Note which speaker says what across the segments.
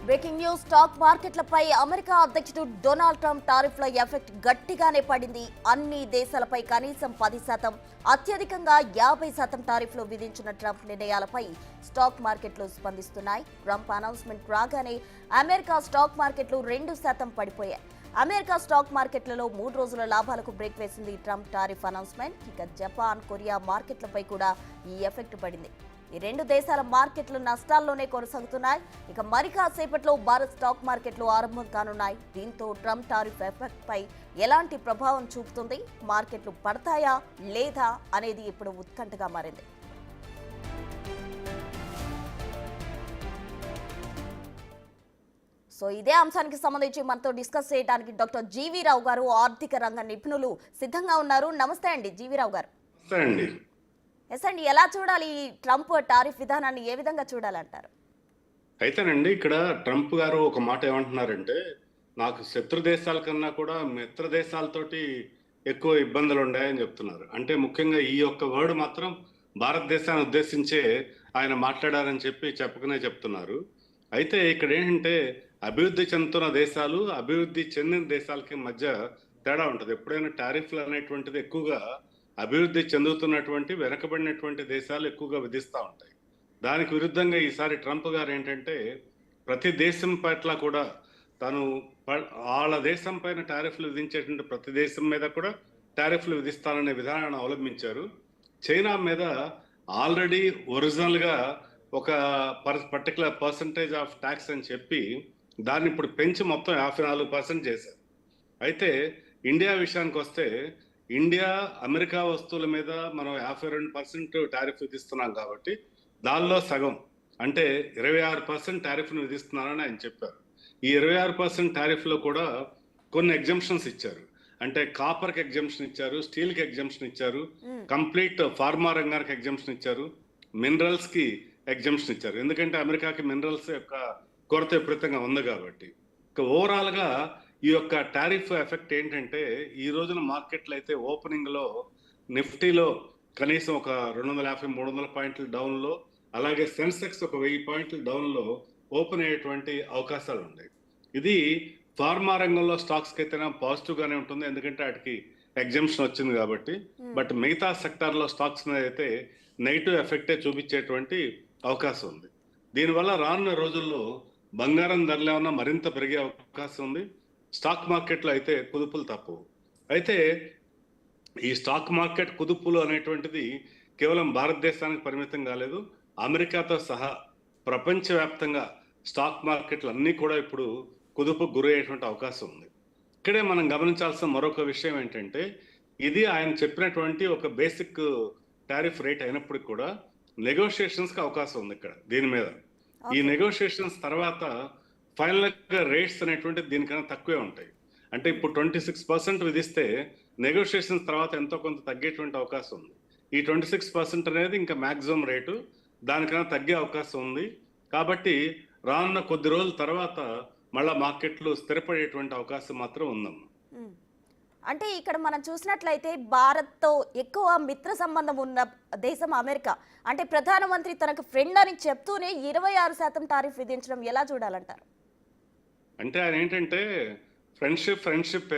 Speaker 1: Breaking news stock మార్కెట్లపై America అధ్యక్షుడు Donald Trump టారిఫ్ల effect గట్టిగానే పడింది. అన్ని దేశాలపై కనీసం 10%, అత్యధికంగా 50% టారిఫ్లు విధించిన ట్రంప్ నిర్ణయాలపై స్టాక్ మార్కెట్లు స్పందిస్తున్నాయి. ట్రంప్ అనౌన్స్మెంట్ రాగానే అమెరికా స్టాక్ మార్కెట్లు 2% పడిపోయాయి. అమెరికా స్టాక్ మార్కెట్లలో 3 రోజుల లాభాలకు బ్రేక్ వేసింది ట్రంప్ టారిఫ్ అనౌన్స్మెంట్. ఇక జపాన్, కొరియా మార్కెట్లపై కూడా ఈ ఎఫెక్ట్ పడింది. ఈ రెండు దేశాల మార్కెట్లు నష్టాల్లోనే కొనసాగుతున్నాయి. ఇక మరి కాసేపట్లో భారత్ స్టాక్ మార్కెట్లు ఆరంభం కానున్నాయి. దీంతో ట్రంప్ టారిఫ్ ఎఫెక్ట్ పై ఎలాంటి ప్రభావం చూపుతుంది, మార్కెట్లు పడతాయా లేదా అనేది ఇప్పుడు ఉత్కంఠగా మారింది. సో ఇదే అంశానికి సంబంధించి మనతో డిస్కస్ చేయడానికి డాక్టర్ జీవీ రావు గారు, ఆర్థిక రంగ నిపుణులు సిద్ధంగా ఉన్నారు. నమస్తే అండి జీవీ రావు గారు. ఎస్ అండి, ఎలా చూడాలి ఈ ట్రంప్ టారిఫ్ విధానాన్ని, ఏ విధంగా చూడాలంటారు?
Speaker 2: అయితేనండి ఇక్కడ ట్రంప్ గారు ఒక మాట ఏమంటున్నారంటే, నాకు శత్రు దేశాల కన్నా కూడా మిత్ర దేశాలతోటి ఎక్కువ ఇబ్బందులు ఉన్నాయని చెప్తున్నారు. అంటే ముఖ్యంగా ఈ యొక్క వర్డ్ మాత్రం భారతదేశాన్ని ఉద్దేశించే ఆయన మాట్లాడారని చెప్పుకునే చెప్తున్నారు. అయితే ఇక్కడ ఏంటంటే అభివృద్ధి చెందుతున్న దేశాలు, అభివృద్ధి చెందిన దేశాలకి మధ్య తేడా ఉంటుంది. ఎప్పుడైనా టారిఫ్లు అనేటువంటిది ఎక్కువగా అభివృద్ధి చెందుతున్నటువంటి వెనకబడినటువంటి దేశాలు ఎక్కువగా విధిస్తూ ఉంటాయి. దానికి విరుద్ధంగా ఈసారి ట్రంప్ గారు ఏంటంటే ప్రతి దేశం పట్ల కూడా తను వాళ్ళ దేశం పైన టారిఫ్లు విధించేటువంటి ప్రతి దేశం మీద కూడా టారిఫ్లు విధిస్తాననే విధానాన్ని అవలంబించారు. చైనా మీద ఆల్రెడీ ఒరిజినల్గా ఒక పర్టికులర్ పర్సంటేజ్ ఆఫ్ ట్యాక్స్ అని చెప్పి దాన్ని ఇప్పుడు పెంచి మొత్తం 54% చేశారు. అయితే ఇండియా విషయానికి వస్తే ఇండియా అమెరికా వస్తువుల మీద మనం 52% టారిఫ్ విధిస్తున్నాం కాబట్టి దానిలో సగం అంటే 26% టారిఫ్ను విధిస్తున్నారని ఆయన చెప్పారు. ఈ 26% టారిఫ్లో కూడా కొన్ని ఎగ్జంప్షన్స్ ఇచ్చారు. అంటే కాపర్కి ఎగ్జంప్షన్ ఇచ్చారు, స్టీల్కి ఎగ్జంప్షన్ ఇచ్చారు, కంప్లీట్ ఫార్మా రంగానికి ఎగ్జంప్షన్ ఇచ్చారు, మినరల్స్కి ఎగ్జంప్షన్ ఇచ్చారు. ఎందుకంటే అమెరికాకి మినరల్స్ యొక్క కొరత విపరీతంగా ఉంది కాబట్టి. ఇక ఓవరాల్గా ఈ యొక్క టారిఫ్ ఎఫెక్ట్ ఏంటంటే ఈ రోజున మార్కెట్లు అయితే ఓపెనింగ్లో నిఫ్టీలో కనీసం ఒక 250-300 పాయింట్ల డౌన్లో, అలాగే సెన్సెక్స్ ఒక 1000 పాయింట్ల డౌన్లో ఓపెన్ అయ్యేటువంటి అవకాశాలు ఉన్నాయి. ఇది ఫార్మా రంగంలో స్టాక్స్కి అయితేనే పాజిటివ్గానే ఉంటుంది, ఎందుకంటే వాటికి ఎగ్జంప్షన్ వచ్చింది కాబట్టి. బట్ మిగతా సెక్టార్లో స్టాక్స్ మీద అయితే నెగిటివ్ ఎఫెక్టే చూపించేటువంటి అవకాశం ఉంది. దీనివల్ల రానున్న రోజుల్లో బంగారం ధరలు ఏమన్నా మరింత పెరిగే అవకాశం ఉంది. స్టాక్ మార్కెట్లో అయితే కుదుపులు తప్పవు. అయితే ఈ స్టాక్ మార్కెట్ కుదుపులు అనేటువంటిది కేవలం భారతదేశానికి పరిమితం కాలేదు, అమెరికాతో సహా ప్రపంచవ్యాప్తంగా స్టాక్ మార్కెట్లు అన్నీ కూడా ఇప్పుడు కుదుపుకు గురయ్యేటువంటి అవకాశం ఉంది. ఇక్కడే మనం గమనించాల్సిన మరొక విషయం ఏంటంటే, ఇది ఆయన చెప్పినటువంటి ఒక బేసిక్ టారిఫ్ రేట్ అయినప్పటికీ కూడా నెగోషియేషన్స్కి అవకాశం ఉంది ఇక్కడ దీని మీద. ఈ నెగోషియేషన్స్ తర్వాత ఫైనల్గా రేట్స్ అనేటువంటి దీనికన్నా తక్కువే ఉంటాయి. అంటే ఇప్పుడు 26% విధిస్తే నెగోషియేషన్స్ తర్వాత ఎంతో కొంత తగ్గేటువంటి అవకాశం ఉంది. ఈ 26% అనేది ఇంకా మాక్సిమం రేటు, దానికన్నా తగ్గే అవకాశం ఉంది. కాబట్టి రానున్న కొద్ది రోజుల తర్వాత మళ్ళా మార్కెట్లు స్థిరపడేటువంటి అవకాశం మాత్రం ఉందమ్మా.
Speaker 1: అంటే ఇక్కడ మనం చూసినట్లయితే భారత్తో ఎక్కువ మిత్ర సంబంధం ఉన్న దేశం అమెరికా. అంటే ప్రధానమంత్రి తనకు ఫ్రెండ్ అని చెప్తూనే 26% టారిఫ్ విధించడం ఎలా చూడాలంటారు?
Speaker 2: అంటే ఆయన ఏంటంటే ఫ్రెండ్షిప్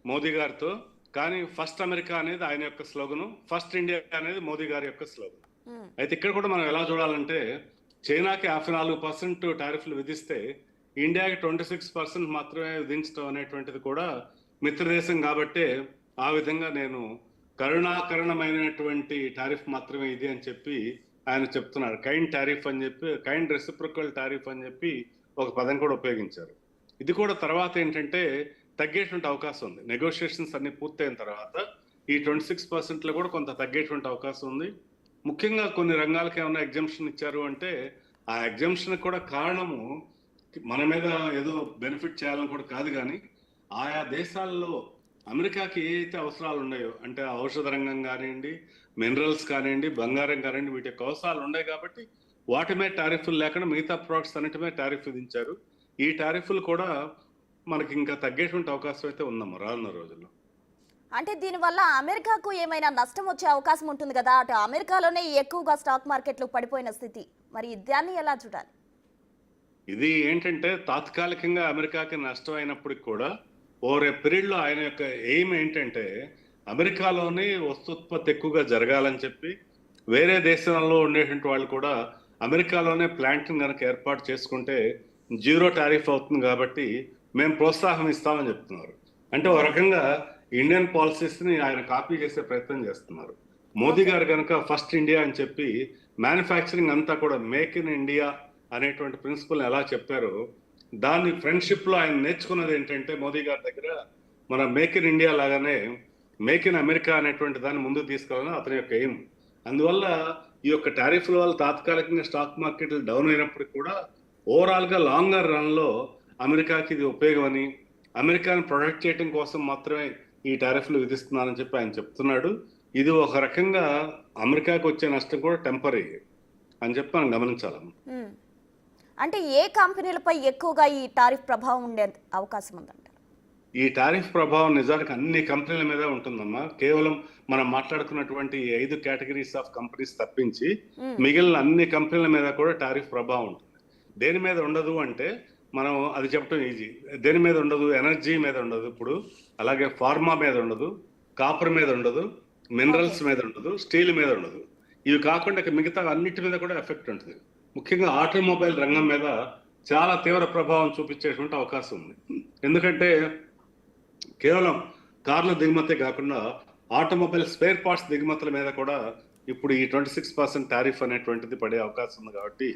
Speaker 2: మోదీ గారితో, కానీ ఫస్ట్ అమెరికా అనేది ఆయన యొక్క స్లోగను, ఫస్ట్ ఇండియా అనేది మోదీ గారి యొక్క స్లోగన్. అయితే ఇక్కడ కూడా మనం ఎలా చూడాలంటే, చైనాకి 54% టారిఫ్లు విధిస్తే ఇండియాకి 26% మాత్రమే విధించడం అనేటువంటిది కూడా మిత్రదేశం కాబట్టే ఆ విధంగా నేను కరుణాకరణమైనటువంటి టారిఫ్ మాత్రమే ఇది అని చెప్పి ఆయన చెప్తున్నారు. కైండ్ టారిఫ్ అని చెప్పి, కైండ్ రెసిప్రొకల్ టారిఫ్ అని చెప్పి ఒక పదం కూడా ఉపయోగించారు. ఇది కూడా తర్వాత ఏంటంటే తగ్గేటువంటి అవకాశం ఉంది. నెగోషియేషన్స్ అన్ని పూర్తయిన తర్వాత ఈ 26%లో కూడా కొంత తగ్గేటువంటి అవకాశం ఉంది. ముఖ్యంగా కొన్ని రంగాలకు ఏమైనా ఎగ్జంప్షన్ ఇచ్చారు అంటే ఆ ఎగ్జంప్షన్ కూడా కారణము మన మీద ఏదో బెనిఫిట్ చేయాలని కూడా కాదు, కానీ ఆయా దేశాల్లో అమెరికాకి ఏ అయితే అవసరాలు ఉన్నాయో, అంటే ఔషధ రంగం కానివ్వండి, మినరల్స్ కానివ్వండి, బంగారం కానివ్వండి, వీటి యొక్క అవసరాలు ఉన్నాయి కాబట్టి వాటి మీద టారిఫ్లు లేకుండా మిగతా ప్రొడక్ట్స్ అన్నిటి మీద టారిఫ్ విధించారు. ఈ టారిఫ్లు కూడా మనకి ఇంకా తగ్గేటువంటి అవకాశం అయితే ఉందమ్మా రానున్న రోజుల్లో.
Speaker 1: అంటే దీనివల్ల అమెరికాకు ఏమైనా నష్టం వచ్చే అవకాశం ఉంటుంది కదా? అటు అమెరికాలోనే ఎక్కువగా స్టాక్ మార్కెట్లు పడిపోయిన స్థితి, మరి దాన్ని ఎలా చూడాలి?
Speaker 2: ఇది ఏంటంటే తాత్కాలికంగా అమెరికాకి నష్టం అయినప్పటికి కూడా ఓవర్ ఏ పీరియడ్ లో ఆయన యొక్క ఎయిమ్ ఏంటంటే అమెరికాలోనే వస్తోత్పత్తి ఎక్కువగా జరగాలని చెప్పి వేరే దేశాల్లో ఉండేటువంటి వాళ్ళు కూడా అమెరికాలోనే ప్లాంట్ కనుక ఏర్పాటు చేసుకుంటే జీరో టారిఫ్ అవుతుంది కాబట్టి మేము ప్రోత్సాహం ఇస్తామని చెప్తున్నారు. అంటే ఒక రకంగా ఇండియన్ పాలసీస్ ని ఆయన కాపీ చేసే ప్రయత్నం చేస్తున్నారు. మోదీ గారు కనుక ఫస్ట్ ఇండియా అని చెప్పి మ్యానుఫ్యాక్చరింగ్ అంతా కూడా మేక్ ఇన్ ఇండియా అనేటువంటి ప్రిన్సిపల్ ఎలా చెప్పారో దాన్ని ఫ్రెండ్షిప్ లో ఆయన నేర్చుకున్నది ఏంటంటే మోదీ గారి దగ్గర మన మేక్ ఇన్ ఇండియా లాగానే మేక్ ఇన్ అమెరికా అనేటువంటి దాన్ని ముందుకు తీసుకెళ్ళాలని అతని యొక్క ఎయిమ్. అందువల్ల ఈ యొక్క టారిఫ్ల వల్ల తాత్కాలికంగా స్టాక్ మార్కెట్లు డౌన్ అయినప్పటికీ కూడా ఓవరాల్ గా లాంగర్ రన్ లో అమెరికాకి ఇది ఉపయోగం అని, అమెరికాను ప్రొటెక్ట్ చేయడం కోసం మాత్రమే ఈ టారిఫ్లు విధిస్తున్నారని చెప్పి ఆయన చెప్తున్నాడు. ఇది ఒక రకంగా అమెరికాకు వచ్చే నష్టం కూడా టెంపరీ అని చెప్పి మనం గమనించాలమ్మా.
Speaker 1: అంటే ఏ కంపెనీలపై ఎక్కువగా ఈ టారిఫ్ ప్రభావం ఉండే అవకాశం ఉందంటారు?
Speaker 2: ఈ టారిఫ్ ప్రభావం నిజానికి అన్ని కంపెనీల మీద ఉంటుందమ్మా. కేవలం మనం మాట్లాడుకున్నటువంటి 5 కేటగిరీస్ ఆఫ్ కంపెనీస్ తప్పించి మిగిలిన అన్ని కంపెనీల మీద కూడా టారిఫ్ ప్రభావం ఉంటుంది. దేని మీద ఉండదు అంటే మనం అది చెప్పడం ఈజీ. దేని మీద ఉండదు? ఎనర్జీ మీద ఉండదు ఇప్పుడు, అలాగే ఫార్మా మీద ఉండదు, కాపర్ మీద ఉండదు, మినరల్స్ మీద ఉండదు, స్టీల్ మీద ఉండదు. ఇవి కాకుండా మిగతా అన్నిటి మీద కూడా ఎఫెక్ట్ ఉంటుంది. ముఖ్యంగా ఆటోమొబైల్ రంగం మీద చాలా తీవ్ర ప్రభావం చూపించేటువంటి అవకాశం ఉంది. ఎందుకంటే కేవలం కార్ల దిగుమతే కాకుండా ఆటోమొబైల్ స్పేర్ పార్ట్స్ దిగుమతుల మీద కూడా ఇప్పుడు ఈ 26% టారిఫ్ అనేటువంటిది పడే అవకాశం ఉంది. కాబట్టి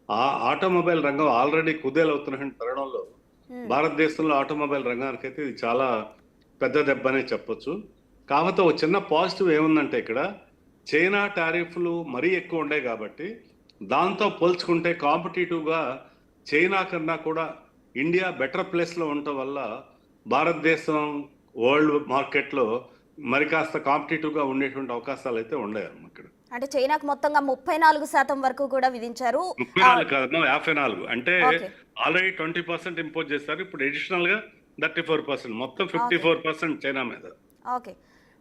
Speaker 2: ఆ ఆటోమొబైల్ రంగం ఆల్రెడీ కుదేలవుతున్న తరుణంలో భారతదేశంలో ఆటోమొబైల్ రంగానికి అయితే ఇది చాలా పెద్ద దెబ్బ అనే చెప్పొచ్చు. కాకపోతే ఒక చిన్న పాజిటివ్ ఏముందంటే ఇక్కడ చైనా టారిఫ్లు మరీ ఎక్కువ ఉండే కాబట్టి దాంతో పోల్చుకుంటే కాంపిటేటివ్ గా చైనా కన్నా కూడా ఇండియా బెటర్ ప్లేస్ లో ఉండటం వల్ల భారతదేశం వరల్డ్ మార్కెట్ లో మరి కాస్త కాంపిటేటివ్ గా ఉండేటువంటి అవకాశాలు అయితే ఉన్నాయమ్మా. ఇక్కడ
Speaker 1: అంటే చైనాకు మొత్తంగా 34% వరకు కూడా విధించారు.
Speaker 2: 34 కాదమ్మా, 54. అంటే ఆల్రెడీ 20% ఇంపోజ్ చేస్తారు. ఇప్పుడు అడిషనల్ గా 34%, మొత్తం 54% చైనా మీద.
Speaker 1: ఓకే,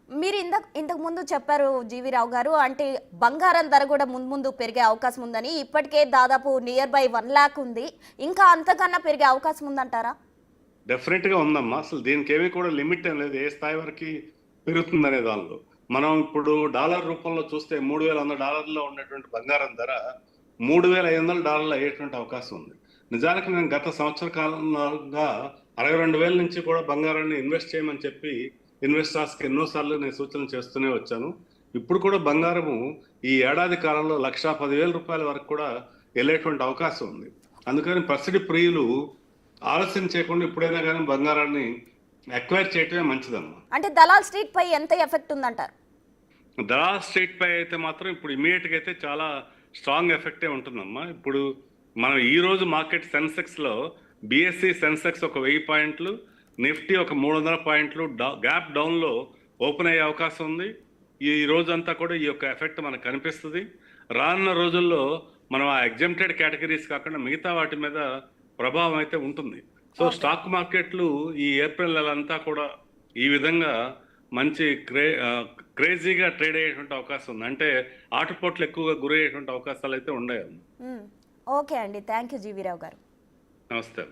Speaker 1: మీరు ఇంతకు ముందు చెప్పారు జీవి రావు గారు, అంటే బంగారం ధర కూడా ముందు పెరిగే అవకాశం ఉందని. ఇప్పటికే దాదాపు నియర్ బై 1 lakh ఉంది, ఇంకా అంతకన్నా పెరిగే అవకాశం ఉందంటారా?
Speaker 2: డెఫినెట్ గా ఉందమ్మా. అసలు దీనికి ఏమీ కూడా లిమిట్ ఏం లేదు, ఏ స్థాయి వరకు పెరుగుతుందనే దానిలో. మనం ఇప్పుడు డాలర్ రూపంలో చూస్తే $3,100 ఉన్నటువంటి బంగారం ధర $3,500 అయ్యేటువంటి అవకాశం ఉంది. నిజానికి నేను గత సంవత్సర కాలంగా 62,000 నుంచి కూడా బంగారాన్ని ఇన్వెస్ట్ చేయమని చెప్పి ఇన్వెస్టర్స్ కి ఎన్నోసార్లు నేను సూచనలు చేస్తూనే వచ్చాను. ఇప్పుడు కూడా బంగారము ఈ ఏడాది కాలంలో $1,10,000 వరకు కూడా వెళ్ళేటువంటి అవకాశం ఉంది. అందుకని పసిడి ప్రియులు ఆలస్యం చేయకుండా ఇప్పుడైనా కానీ బంగారాన్ని అక్వైర్ చేయటమే మంచిదమ్మా.
Speaker 1: అంటే దలాల్ స్ట్రీట్ పై ఎంత ఎఫెక్ట్ ఉందంటారు?
Speaker 2: దలాల్ స్ట్రీట్ పై అయితే మాత్రం ఇప్పుడు ఇమీడియట్ గా అయితే చాలా స్ట్రాంగ్ ఎఫెక్టే ఉంటుందమ్మా. ఇప్పుడు మనం ఈ రోజు మార్కెట్ సెన్సెక్స్ లో బిఎస్సి సెన్సెక్స్ ఒక 1000 పాయింట్లు, నిఫ్టీ ఒక 300 పాయింట్లు గ్యాప్ డౌన్ లో ఓపెన్ అయ్యే అవకాశం ఉంది. ఈ రోజంతా కూడా ఈ యొక్క ఎఫెక్ట్ మనకు కనిపిస్తుంది. రానున్న రోజుల్లో మనం ఆ ఎగ్జెంప్టెడ్ కేటగిరీస్ కాకుండా మిగతా వాటి మీద ప్రభావం అయితే ఉంటుంది. సో స్టాక్ మార్కెట్లు ఈ ఏప్రిల్ నెలంతా కూడా ఈ విధంగా మంచి క్రేజీగా ట్రేడ్ అయ్యేటువంటి అవకాశం ఉంది. అంటే ఆటుపోట్లు ఎక్కువగా గురయ్యేటువంటి అవకాశాలు అయితే ఉన్నాయి.
Speaker 1: ఓకే అండి, థ్యాంక్ యూ జీవీరావు గారు.
Speaker 2: నమస్తే.